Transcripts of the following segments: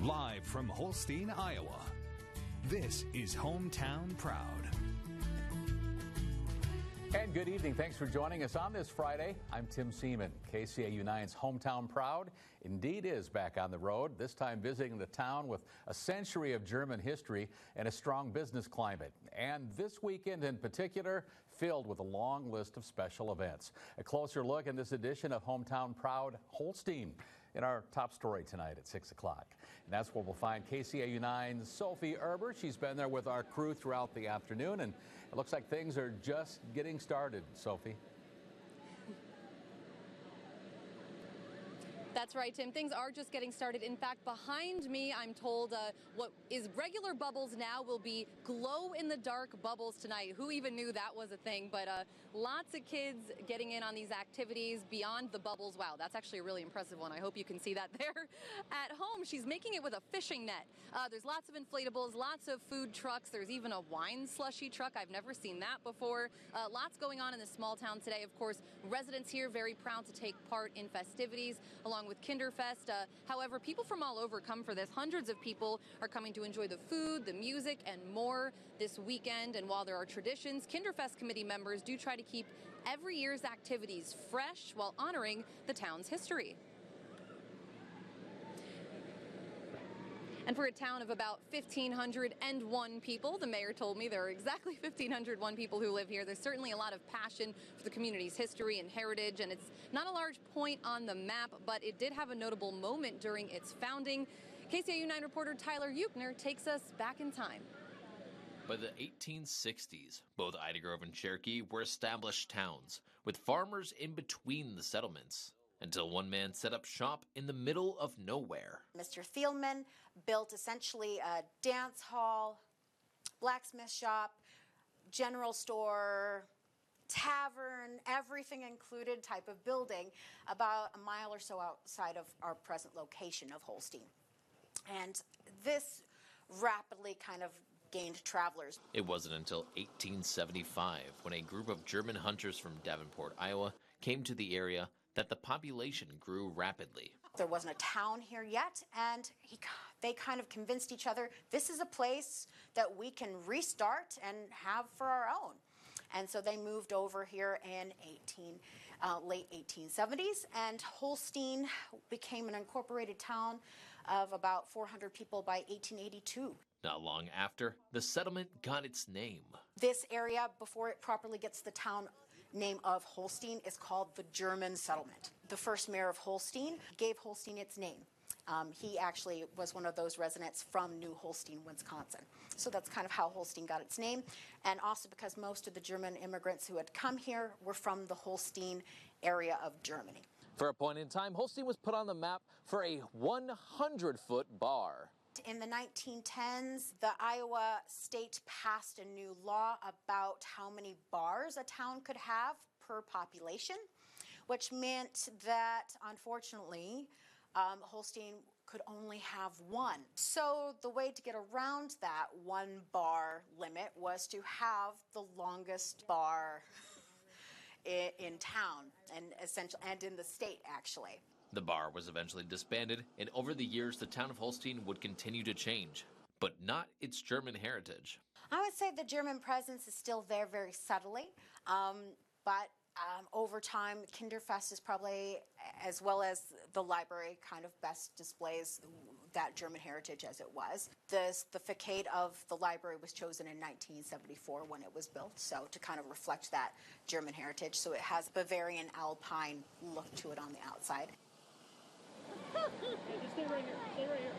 Live from Holstein, Iowa, this is Hometown Proud. And good evening. Thanks for joining us on this Friday. I'm Tim Seaman. KCAU 9's Hometown Proud indeed is back on the road, this time visiting the town with a century of German history and a strong business climate. And this weekend in particular, filled with a long list of special events. A closer look in this edition of Hometown Proud Holstein in our top story tonight at 6 o'clock. And that's where we'll find KCAU 9's Sophie Erber. She's been there with our crew throughout the afternoon, and it looks like things are just getting started. Sophie. That's right, Tim. Things are just getting started. In fact, behind me, I'm told what is regular bubbles now will be glow-in-the-dark bubbles tonight. Who even knew that was a thing? But lots of kids getting in on these activities beyond the bubbles. Wow, that's actually a really impressive one. I hope you can see that there. At home, she's making it with a fishing net. There's lots of inflatables, lots of food trucks. There's even a wine slushy truck. I've never seen that before. Lots going on in this small town today. Of course, residents here very proud to take part in festivities along with Kinderfest. However, people from all over come for this. Hundreds of people are coming to enjoy the food, the music, and more this weekend. And while there are traditions, Kinderfest committee members do try to keep every year's activities fresh while honoring the town's history. And for a town of about 1,501 people, the mayor told me there are exactly 1,501 people who live here. There's certainly a lot of passion for the community's history and heritage, and it's not a large point on the map, but it did have a notable moment during its founding. KCAU 9 reporter Tyler Euchner takes us back in time. By the 1860s, both Ida Grove and Cherokee were established towns, with farmers in between the settlements, until one man set up shop in the middle of nowhere. Mr. Thielman built essentially a dance hall, blacksmith shop, general store, tavern, everything included type of building about a mile or so outside of our present location of Holstein. And this rapidly kind of gained travelers. It wasn't until 1875 when a group of German hunters from Davenport, Iowa came to the area that the population grew rapidly. There wasn't a town here yet, and they kind of convinced each other, this is a place that we can restart and have for our own. And so they moved over here in late 1870s, and Holstein became an incorporated town of about 400 people by 1882. Not long after, the settlement got its name. This area, before it properly gets the town name of Holstein, is called the German settlement. The first mayor of Holstein gave Holstein its name. He actually was one of those residents from New Holstein, Wisconsin. So that's kind of how Holstein got its name. And also because most of the German immigrants who had come here were from the Holstein area of Germany. For a point in time, Holstein was put on the map for a 100-foot bar. In the 1910s, the Iowa state passed a new law about how many bars a town could have per population, which meant that, unfortunately, Holstein could only have one. So the way to get around that one bar limit was to have the longest bar in town and in the state, actually. The bar was eventually disbanded, and over the years, the town of Holstein would continue to change, but not its German heritage. I would say the German presence is still there very subtly, but over time, Kinderfest is probably, as well as the library, kind of best displays that German heritage as it was. The facade of the library was chosen in 1974 when it was built, so to kind of reflect that German heritage. So it has Bavarian Alpine look to it on the outside. Just stay right here. Stay right here.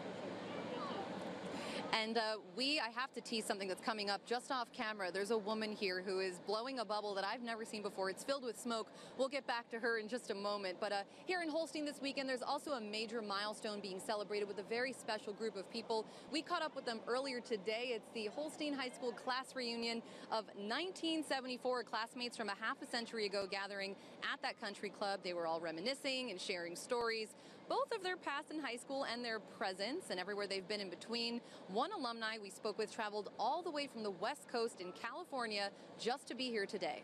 And I have to tease something that's coming up just off camera. There's a woman here who is blowing a bubble that I've never seen before. It's filled with smoke. We'll get back to her in just a moment. But here in Holstein this weekend, there's also a major milestone being celebrated with a very special group of people. We caught up with them earlier today. It's the Holstein High School class reunion of 1974. Classmates from a half a century ago gathering at that country club. They were all reminiscing and sharing stories, both of their past in high school and their presents and everywhere they've been in between. One alumni we spoke with traveled all the way from the West Coast in California just to be here today.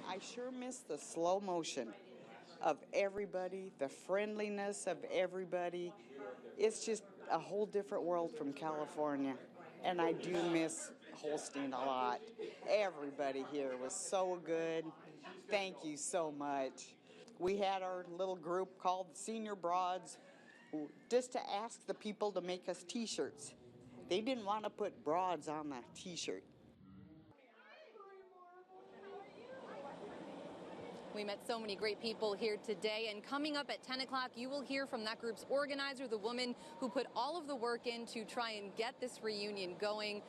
I sure miss the slow motion. of everybody, the friendliness of everybody. It's just a whole different world from California. And I do miss Holstein a lot. Everybody here was so good. Thank you so much. We had our little group called the Senior Broads just to ask the people to make us t-shirts. They didn't want to put broads on the t-shirt. We met so many great people here today, and coming up at 10 o'clock, you will hear from that group's organizer, the woman who put all of the work in to try and get this reunion going.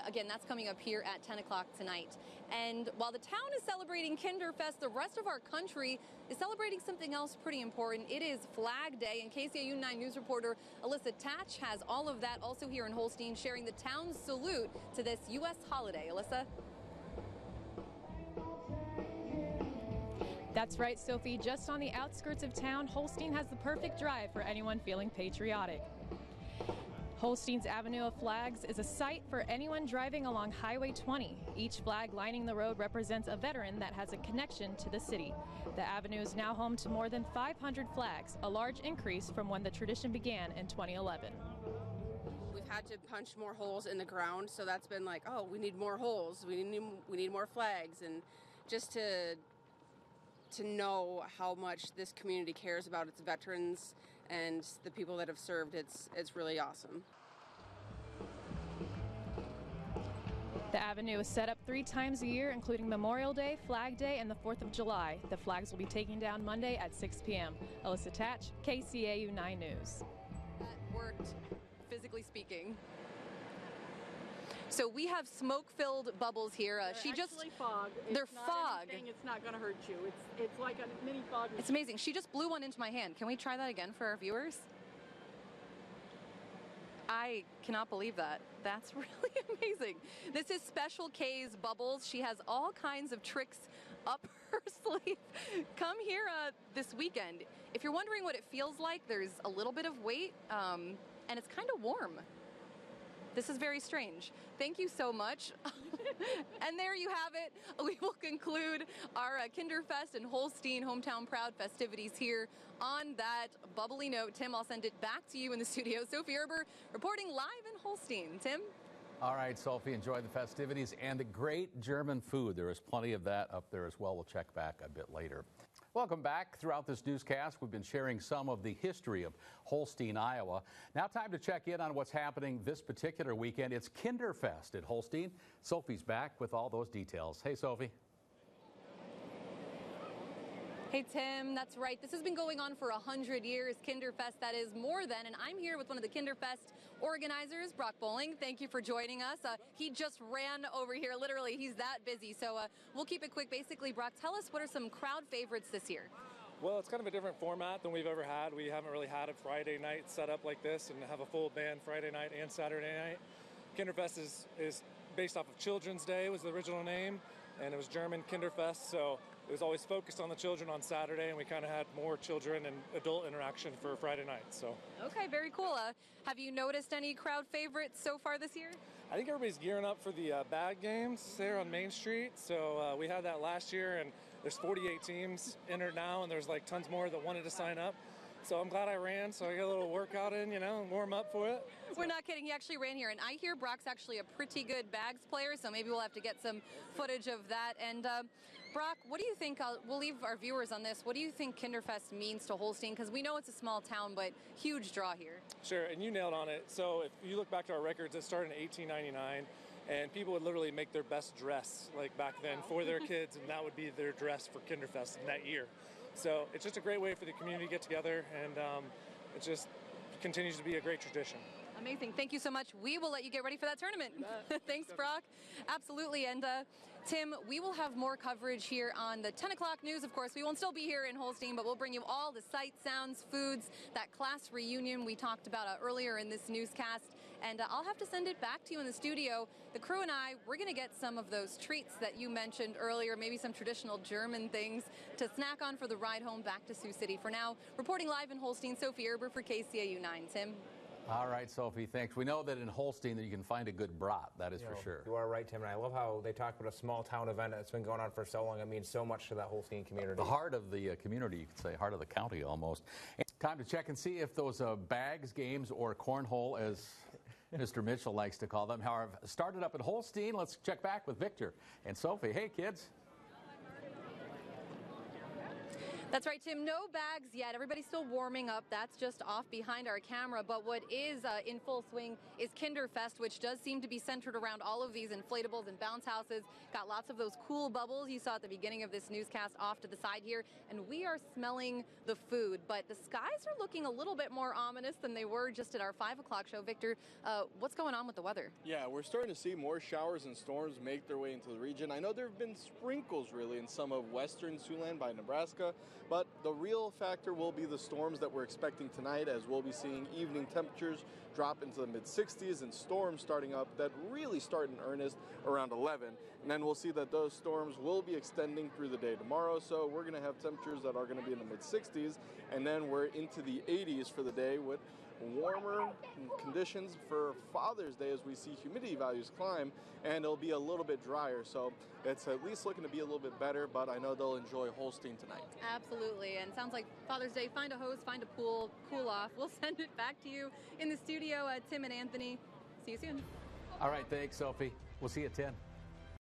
Again, that's coming up here at 10 o'clock tonight. And while the town is celebrating Kinderfest, the rest of our country is celebrating something else pretty important. It is Flag Day, and KCAU 9 News reporter Alyssa Tatch has all of that also here in Holstein, sharing the town's salute to this U.S. holiday. Alyssa? That's right, Sophie. Just on the outskirts of town, Holstein has the perfect drive for anyone feeling patriotic. Holstein's Avenue of Flags is a site for anyone driving along Highway 20. Each flag lining the road represents a veteran that has a connection to the city. The avenue is now home to more than 500 flags, a large increase from when the tradition began in 2011. We've had to punch more holes in the ground, so that's been like, oh, we need more holes, we need more flags, and just to know how much this community cares about its veterans and the people that have served, it's really awesome. The avenue is set up 3 times a year, including Memorial Day, Flag Day, and the 4th of July. The flags will be taken down Monday at 6 p.m. Alyssa Tatch, KCAU 9 News. That worked, physically speaking. So we have smoke-filled bubbles here. They're actually fog. They're it's not fog. Anything, it's not going to hurt you. It's like a mini fog machine. It's amazing. She just blew one into my hand. Can we try that again for our viewers? I cannot believe that. That's really amazing. This is Special K's Bubbles. She has all kinds of tricks up her sleeve. Come here this weekend. If you're wondering what it feels like, there's a little bit of weight, and it's kind of warm. This is very strange. Thank you so much. And there you have it. We will conclude our Kinderfest and Holstein Hometown Proud festivities here on that bubbly note. Tim, I'll send it back to you in the studio. Sophie Erber reporting live in Holstein. Tim? All right, Sophie, enjoy the festivities and the great German food. There is plenty of that up there as well. We'll check back a bit later. Welcome back. Throughout this newscast, we've been sharing some of the history of Holstein, Iowa. Now time to check in on what's happening this particular weekend. It's Kinderfest at Holstein. Sophie's back with all those details. Hey, Sophie. Hey, Tim, that's right. This has been going on for 100 years. Kinderfest, that is more than. And I'm here with one of the Kinderfest organizers, Brock Bowling. Thank you for joining us. He just ran over here. Literally, he's that busy. So we'll keep it quick. Basically, Brock, tell us what are some crowd favorites this year? Well, it's kind of a different format than we've ever had. We haven't really had a Friday night set up like this and have a full band Friday night and Saturday night. Kinderfest is based off of Children's Day was the original name, and it was German Kinderfest, so it was always focused on the children on Saturday, and we kind of had more children and adult interaction for Friday night. So. Okay, very cool. Have you noticed any crowd favorites so far this year? I think everybody's gearing up for the bag games there on Main Street. So we had that last year, and there's 48 teams entered now, and there's like tons more that wanted to sign up. So I'm glad I ran, so I got a little workout in, you know, and warm up for it. We're not kidding. He actually ran here, and I hear Brock's actually a pretty good bags player, so maybe we'll have to get some footage of that. And Brock, what do you think, we'll leave our viewers on this, what do you think Kinderfest means to Holstein? Because we know it's a small town, but huge draw here. Sure, and you nailed on it. So if you look back to our records, it started in 1899, and people would literally make their best dress, like back then, for their kids, and that would be their dress for Kinderfest in that year. So it's just a great way for the community to get together, and it just continues to be a great tradition. Amazing. Thank you so much. We will let you get ready for that tournament. Thanks, Brock. Absolutely. And Tim, we will have more coverage here on the 10 o'clock news. Of course, we won't still be here in Holstein, but we'll bring you all the sights, sounds, foods, that class reunion we talked about earlier in this newscast. And I'll have to send it back to you in the studio. The crew and I, we're going to get some of those treats that you mentioned earlier, maybe some traditional German things to snack on for the ride home back to Sioux City. For now, reporting live in Holstein, Sophie Erber for KCAU 9. Tim? All right, Sophie, thanks. We know that in Holstein that you can find a good brat, that is for sure. You are right, Tim, and I love how they talk about a small town event that's been going on for so long. It means so much to that Holstein community. The heart of the community, you could say, heart of the county almost. It's time to check and see if those bags, games, or cornhole, as Mr. Mitchell likes to call them, have started up at Holstein. Let's check back with Victor and Sophie. Hey, kids. That's right, Tim. No bags yet. Everybody's still warming up. That's just off behind our camera. But what is in full swing is Kinderfest, which does seem to be centered around all of these inflatables and bounce houses. Got lots of those cool bubbles you saw at the beginning of this newscast off to the side here. And we are smelling the food. But the skies are looking a little bit more ominous than they were just at our 5 o'clock show. Victor, what's going on with the weather? Yeah, we're starting to see more showers and storms make their way into the region. I know there have been sprinkles really in some of western Siouxland by Nebraska, but the real factor will be the storms that we're expecting tonight, as we'll be seeing evening temperatures drop into the mid-60s and storms starting up that really start in earnest around 11. And then we'll see that those storms will be extending through the day tomorrow, so we're going to have temperatures that are going to be in the mid-60s, and then we're into the 80s for the day with warmer conditions for Father's Day as we see humidity values climb, and it'll be a little bit drier. So it's at least looking to be a little bit better, but I know they'll enjoy Holstein tonight. Absolutely, and sounds like Father's Day, find a hose, find a pool, cool off. We'll send it back to you in the studio, Tim and Anthony. See you soon. All right, thanks, Sophie. We'll see you at 10.